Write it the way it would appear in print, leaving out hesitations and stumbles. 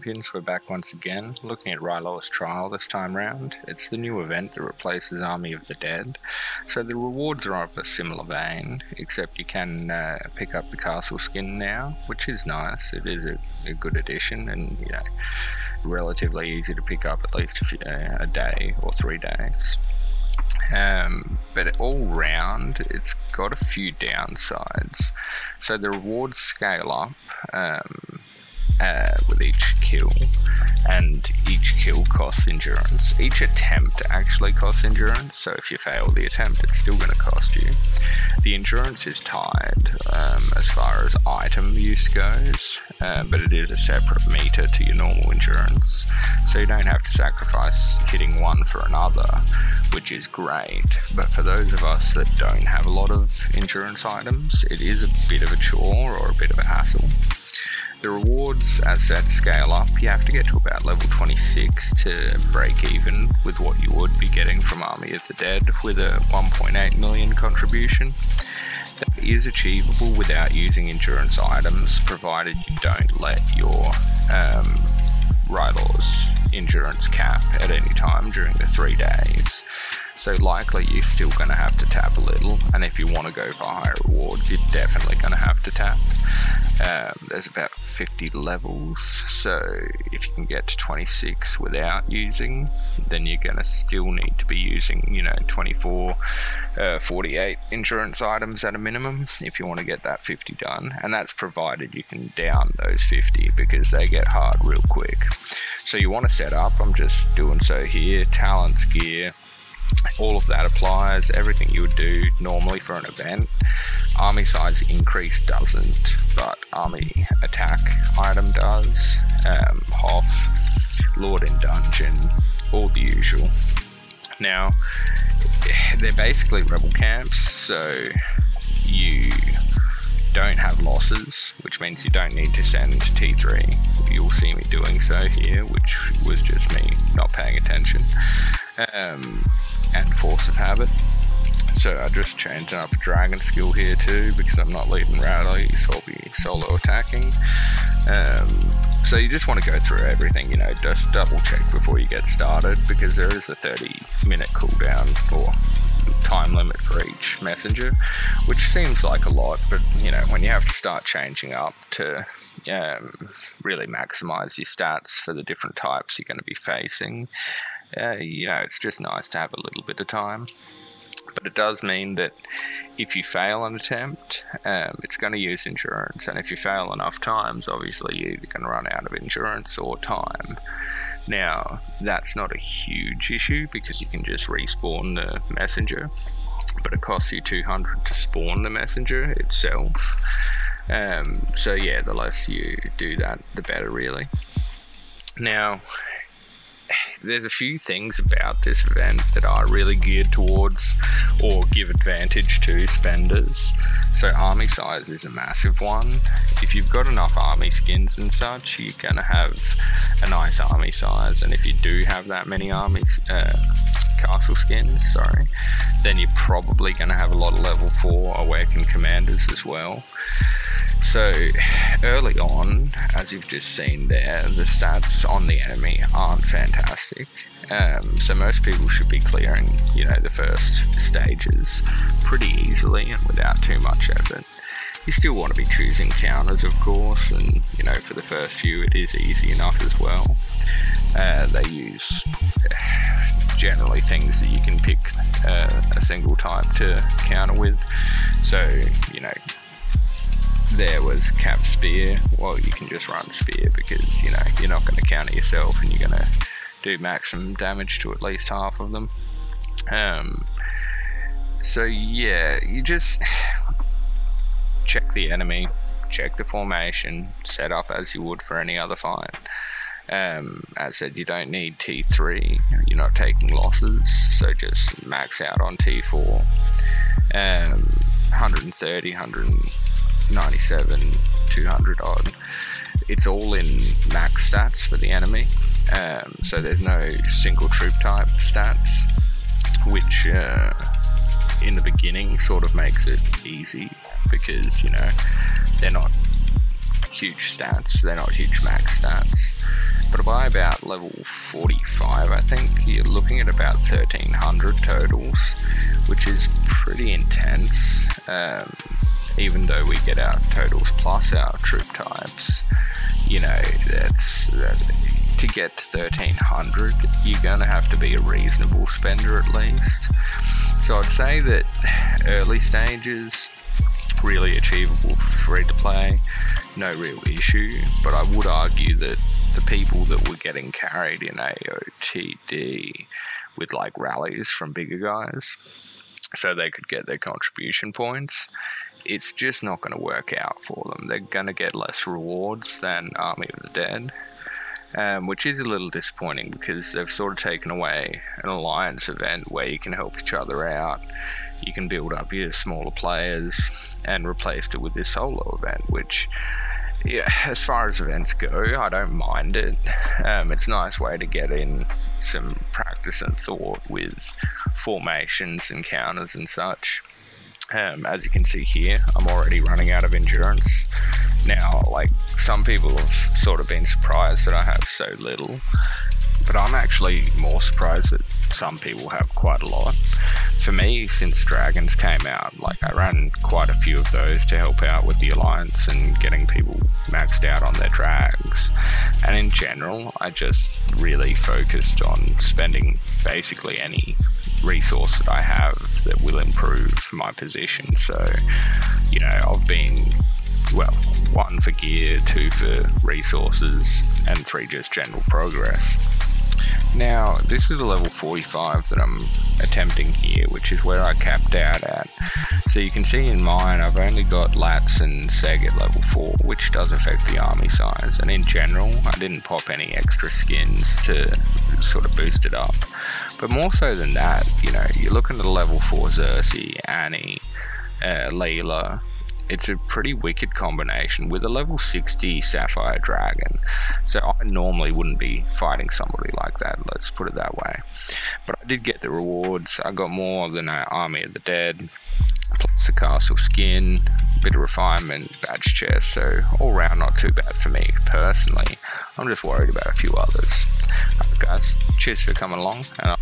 champions, we're back once again, looking at llor'sTrial this time round. It's the new event that replaces Army of the Dead, so the rewards are of a similar vein, except you can pick up the castle skin now, which is nice. It is a good addition, and you know, relatively easy to pick up at least a day or 3 days. But all round, it's got a few downsides. So the rewards scale up with each kill, and each kill costs endurance. Each attempt actually costs endurance, so if you fail the attempt, it's still going to cost you. The endurance is tied as far as item use goes, but it is a separate meter to your normal endurance, so you don't have to sacrifice hitting one for another, which is great. But for those of us that don't have a lot of endurance items, it is a bit of a chore or a bit of a hassle. The rewards, as said, scale up. You have to get to about level 26 to break even with what you would be getting from Army of the Dead with a 1.8 million contribution. That is achievable without using endurance items, provided you don't let your Rylor's endurance cap at any time during the 3 days. So likely you're still going to have to tap a little, and if you want to go for higher rewards, you're definitely going to have to tap. There's about 50 levels, so if you can get to 26 without using, then you're going to still need to be using, you know, 24, 48 endurance items at a minimum if you want to get that 50 done, and that's provided you can down those 50 because they get hard real quick. So you want to set up, I'm just doing so here, talents, gear, all of that applies, everything you would do normally for an event. Army size increase doesn't, but army attack item does. Hoff, Lord in Dungeon, all the usual. Now, they're basically rebel camps, so you don't have losses, which means you don't need to send T3. You'll see me doing so here, which was just me not paying attention. And force of habit. So I just changed up a dragon skill here too, because I'm not leading rally, so I'll be solo attacking. So you just want to go through everything, you know, just double check before you get started, because there is a 30-minute cooldown or time limit for each messenger, which seems like a lot, but you know, when you have to start changing up to really maximize your stats for the different types you're going to be facing, you know, it's just nice to have a little bit of time. But it does mean that if you fail an attempt, it's going to use endurance, and if you fail enough times, obviously you're either going to run out of endurance or time. Now, that's not a huge issue because you can just respawn the messenger, but it costs you 200 to spawn the messenger itself. So yeah, the less you do that, the better really. Now, there's a few things about this event that are really geared towards or give advantage to spenders. So army size is a massive one. If you've got enough army skins and such, you're going to have a nice army size, and if you do have that many castle skins, then you're probably going to have a lot of level 4 awakened commanders as well. So early on, as you've just seen there, the stats on the enemy aren't fantastic. So most people should be clearing, you know, the first stages pretty easily and without too much effort. You still want to be choosing counters, of course, and you know, for the first few it is easy enough as well. They use generally things that you can pick a single type to counter with. So, you know, there was Cap Spear. Well, you can just run Spear because, you know, you're not going to counter yourself and you're going to do maximum damage to at least half of them. So yeah, you just check the enemy, check the formation, set up as you would for any other fight. As I said, you don't need T3, you're not taking losses, so just max out on T4. 130, 197, 200 odd. It's all in max stats for the enemy, so there's no single troop type stats, which in the beginning sort of makes it easy because, you know, they're not huge stats, they're not huge max stats. But by about level 45, I think, you're looking at about 1300 totals, which is pretty intense. Even though we get our totals plus our troop types, you know, to get to 1300, you're going to have to be a reasonable spender at least. So I'd say that early stages, really achievable for free to play, no real issue, but I would argue that the people that were getting carried in AOTD with like rallies from bigger guys, so they could get their contribution points, it's just not going to work out for them. They're going to get less rewards than Army of the Dead, which is a little disappointing because they've sort of taken away an alliance event where you can help each other out. You can build up your smaller players and replaced it with this solo event, which, yeah, as far as events go, I don't mind it. It's a nice way to get in some practice and thought with formations and counters and such. As you can see here, I'm already running out of endurance. Now, like, some people have sort of been surprised that I have so little, but I'm actually more surprised that some people have quite a lot. For me, since Dragons came out, like, I ran quite a few of those to help out with the Alliance and getting people maxed out on their drags. And in general, I just really focused on spending basically any resource that I have that will improve my position. So, you know, I've been, well, 1 for gear, 2 for resources, and 3 just general progress. Now, this is a level 45 that I'm attempting here, which is where I capped out at. So you can see in mine, I've only got Lats and Seg at level 4, which does affect the army size. And in general, I didn't pop any extra skins to sort of boost it up. But more so than that, you know, you're looking at a level 4 Xerxes, Annie, Layla. It's a pretty wicked combination with a level 60 Sapphire Dragon. So I normally wouldn't be fighting somebody like that, let's put it that way. But I did get the rewards. I got more than Army of the Dead, plus the castle skin, bit of refinement, badge chest, so all round not too bad for me personally. I'm just worried about a few others. Alright guys, cheers for coming along, and